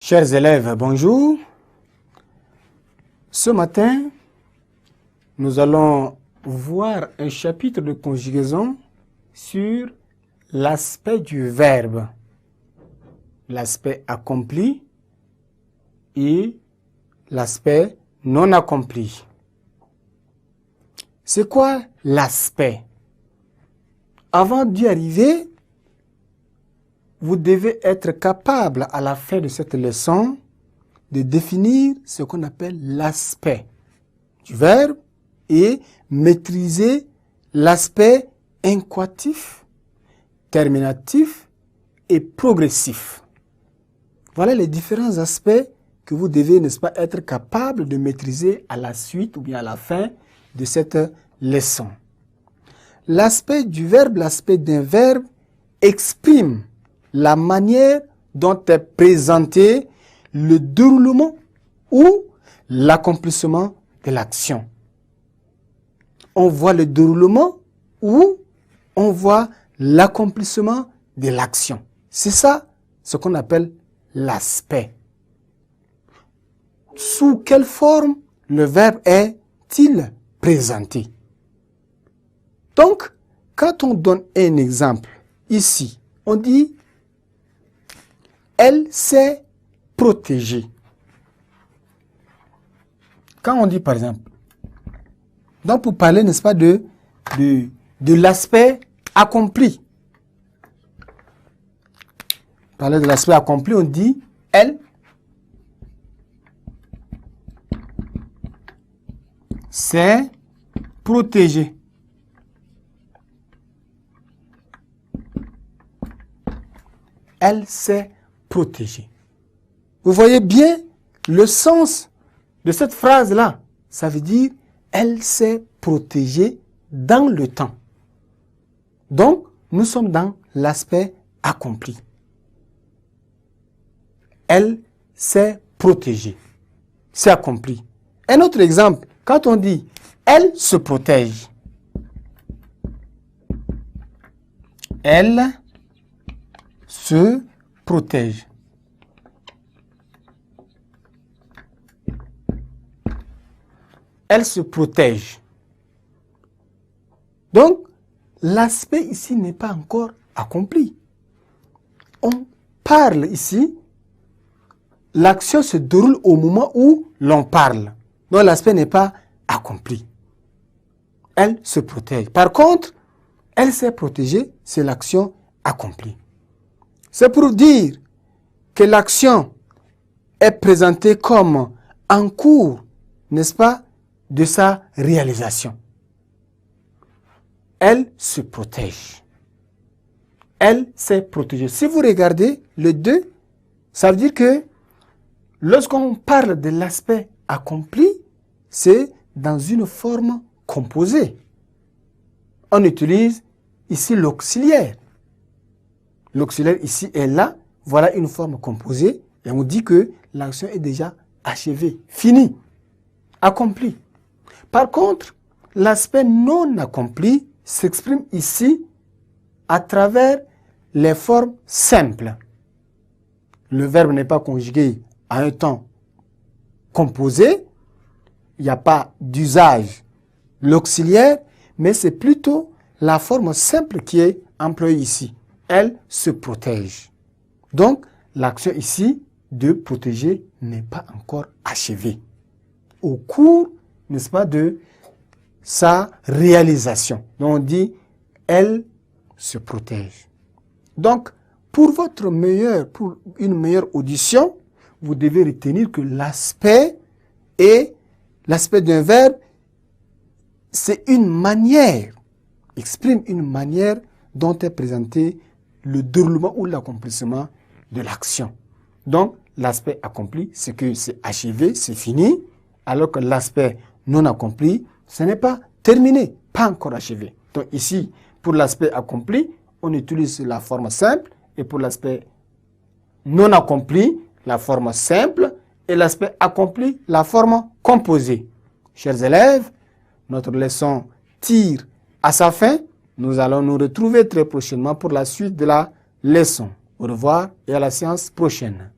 Chers élèves, bonjour. Ce matin, nous allons voir un chapitre de conjugaison sur l'aspect du verbe, l'aspect accompli et l'aspect non accompli. C'est quoi l'aspect? Avant d'y arriver, vous devez être capable à la fin de cette leçon de définir ce qu'on appelle l'aspect du verbe et maîtriser l'aspect incoatif, terminatif et progressif. Voilà les différents aspects que vous devez, n'est-ce pas, être capable de maîtriser à la suite ou bien à la fin de cette leçon. L'aspect du verbe, l'aspect d'un verbe exprime la manière dont est présenté le déroulement ou l'accomplissement de l'action. On voit le déroulement ou on voit l'accomplissement de l'action. C'est ça ce qu'on appelle l'aspect. Sous quelle forme le verbe est-il présenté? Donc, quand on donne un exemple ici, on dit elle s'est protégée. Quand on dit par exemple, donc pour parler, n'est-ce pas, de l'aspect accompli. Parler de l'aspect accompli, on dit elle s'est protégée. Elle s'est protégée. Vous voyez bien le sens de cette phrase-là. Ça veut dire elle s'est protégée dans le temps. Donc, nous sommes dans l'aspect accompli. Elle s'est protégée. C'est accompli. Un autre exemple, quand on dit elle se protège. Elle se protège. Elle se protège. Donc, l'aspect ici n'est pas encore accompli. On parle ici, l'action se déroule au moment où l'on parle. Donc, l'aspect n'est pas accompli. Elle se protège. Par contre, elle s'est protégée, c'est l'action accomplie. C'est pour dire que l'action est présentée comme en cours, n'est-ce pas, de sa réalisation. Elle se protège. Elle s'est protégée. Si vous regardez le 2, ça veut dire que lorsqu'on parle de l'aspect accompli, c'est dans une forme composée. On utilise ici l'auxiliaire. L'auxiliaire ici est là. Voilà une forme composée. Et on dit que l'action est déjà achevée, finie, accomplie. Par contre, l'aspect non accompli s'exprime ici à travers les formes simples. Le verbe n'est pas conjugué à un temps composé. Il n'y a pas d'usage l'auxiliaire, mais c'est plutôt la forme simple qui est employée ici. Elle se protège. Donc, l'action ici de protéger n'est pas encore achevée. Au cours, n'est-ce pas, de sa réalisation. Donc, on dit, elle se protège. Donc, pour une meilleure audition, vous devez retenir que l'aspect d'un verbe, c'est une manière, exprime une manière dont est présenté le déroulement ou l'accomplissement de l'action. Donc, l'aspect accompli, c'est que c'est achevé, c'est fini, alors que l'aspect non accompli, ce n'est pas terminé, pas encore achevé. Donc ici, pour l'aspect accompli, on utilise la forme simple, et pour l'aspect non accompli, la forme simple, et l'aspect accompli, la forme composée. Chers élèves, notre leçon tire à sa fin. Nous allons nous retrouver très prochainement pour la suite de la leçon. Au revoir et à la séance prochaine.